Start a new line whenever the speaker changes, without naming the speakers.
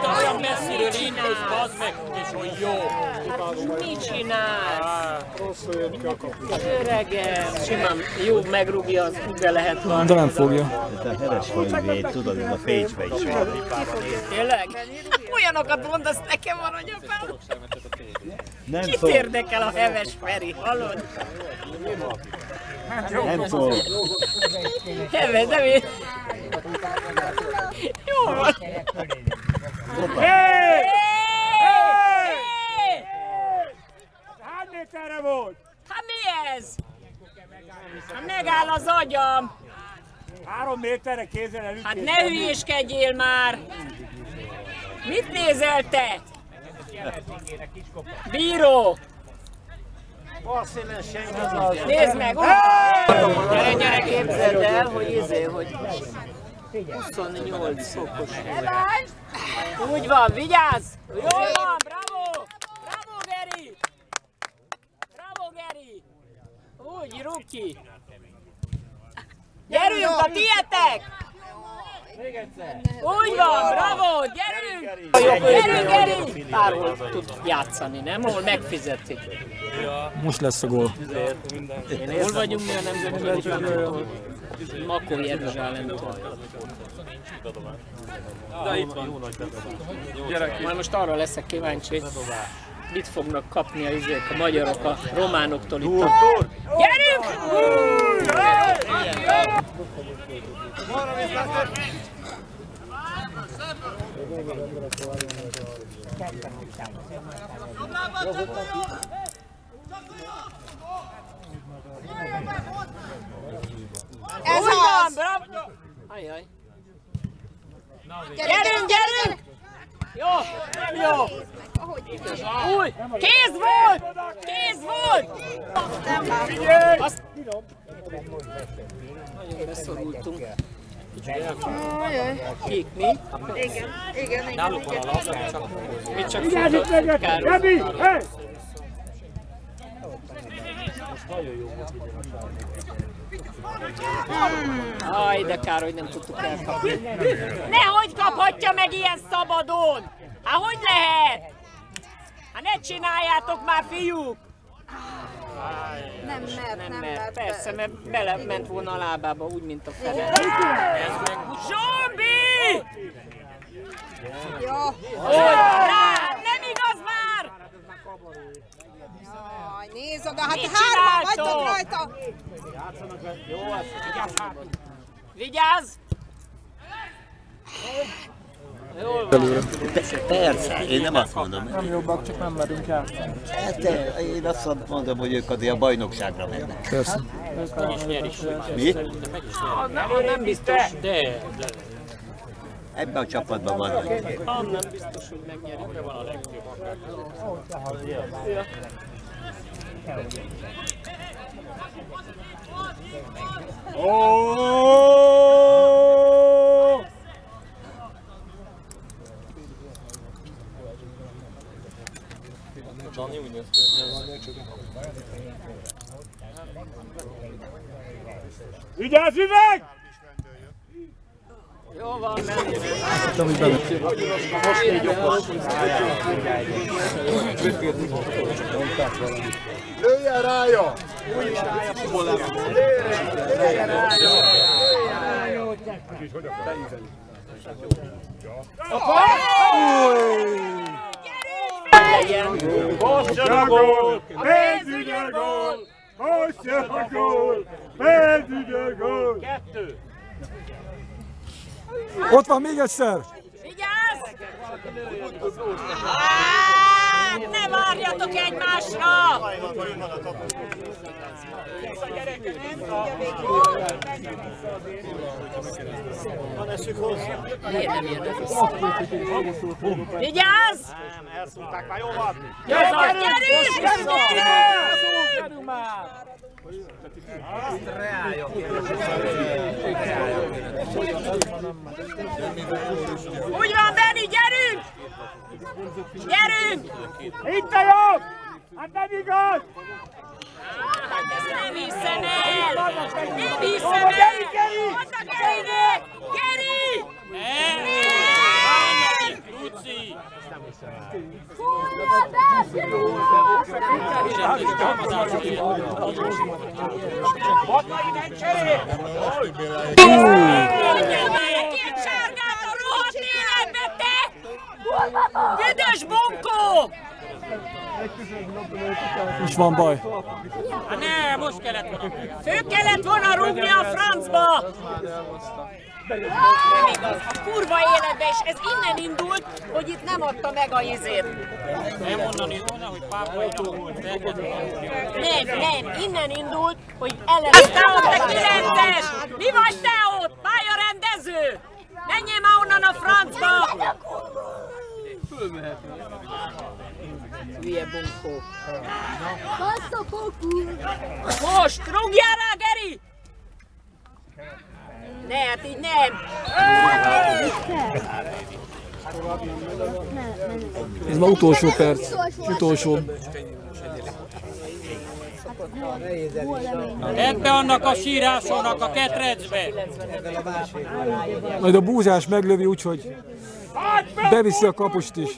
Hát olyan messziről indulsz, bazd meg, és hogy jó.
Hát mit csinálsz?
Rosszul jött ki a kapu.
Öregem, simán jó megrúgja, az be lehet van.
De nem fogja.
Ez a heves fajvét, tudod, ez a Pécsbe is van.
Tényleg? Olyanokat mondasz nekem van, hogy apám.
Nem
Kit
szól.
érdekel a heves Feri, hallod?
Nem szól.
Heves, de mi? Jó van.
Hé! Hány méterre volt?
Hát mi ez? Hát megáll az agyam.
3 méterre kézzel elütés.
Hát ne hülyéskedjél már. Mit nézel te? Bíró! Nézd meg! Gyere, gyere, képzeld el, hogy 28 fokos. Úgy van, vigyázz! Jól van, bravo! Bravo, Geri! Bravo, Geri! Úgy, Ruki! Gyerünk, a tietek! Úgy van, bravo, gyerünk! Gyerünk, Geri! Bárhol tud játszani, nem? Ahol megfizetik.
Most lesz a gól.
Hol vagyunk mi a nemzetközi? Makó Jeruzsálemtől.
De itt van.
Majd most arra leszek kíváncsi, hogy mit fognak kapni a magyarok a románoktól itt. Gyerünk! Ez van, bravo! Ajjaj. Gyerünk, gyerünk! Jó, nem jó! Új! Kéz volt! Kéz volt! Azt... Nagyon beszorultunk. Kik, mi?
Igen.
Náluk van a labda, csak
Mi csak
Vigyázz itt meg! Gabi! Hé!
Aj, de kár, hogy nem tudtuk elkapni. Nehogy kaphatja meg ilyen szabadon! Hát hogy lehet? Hát ne csináljátok már, fiúk!
Nem mert.
Persze, mert belement volna a lábába, úgy, mint a fele. Zsombi!
Jó.
Rá, nem igaz már!
Jaj, nézd oda, hát
Mit
hárman
csináltok?
vagytok rajta.
Vigyázz!
Persze, én nem azt mondom.
Nem jobbak, csak nem merünk játszani.
Hát én azt mondom, hogy ők azért a bajnokságra mennek.
Persze.
Mi?
Nem biztos, de...
Ebben a csapatban van.
Nem biztos, hogy megnyerik.
Vigyázz, üveg!
Jó van, menjünk.
Nem, hogy benne.
Lőjjen rája! Lőjjen rája! Most a gól! Pénzügye gól! Most jön a gól! Pénzügye gól! 2!
Ott van még egyszer!
Vigyázz! Hát, ne várjatok egymásra! Miért nem érnek vissza? Vigyázz!
Nem, elszúrták már, jó van!
Gyerünk! Úgy van, Benni, gyerünk! Gyerünk!
Itt a jobb! Hát nem igaz!
Hát ezt nem hiszem el! Nem hiszem el! Mondd a Gerinek! Geri! Nem!
Luci!
Két sárgát a rohadt életbe, te! Büdös bunkó!
Is van baj.
Ne, most kellett volna.
Fő kellett volna rúgni a francba! Nem igaz, a kurva életbe, és ez innen indult, hogy itt nem adta meg a izét.
Nem onnan indulna, hogy pápai
Nem, innen indult, hogy ellenezte ott a 9-es! Mi vagy te ott? Pályarendező! Menjél már onnan a francba! Hülye bunkó. Most, rúgjál rá, Geri! Ne, hát így nem!
Ez már utolsó perc. Utolsó.
Tedd be annak a sírásónak a ketrecbe!
Majd a búzás meglövi, úgyhogy beviszi a kapust is.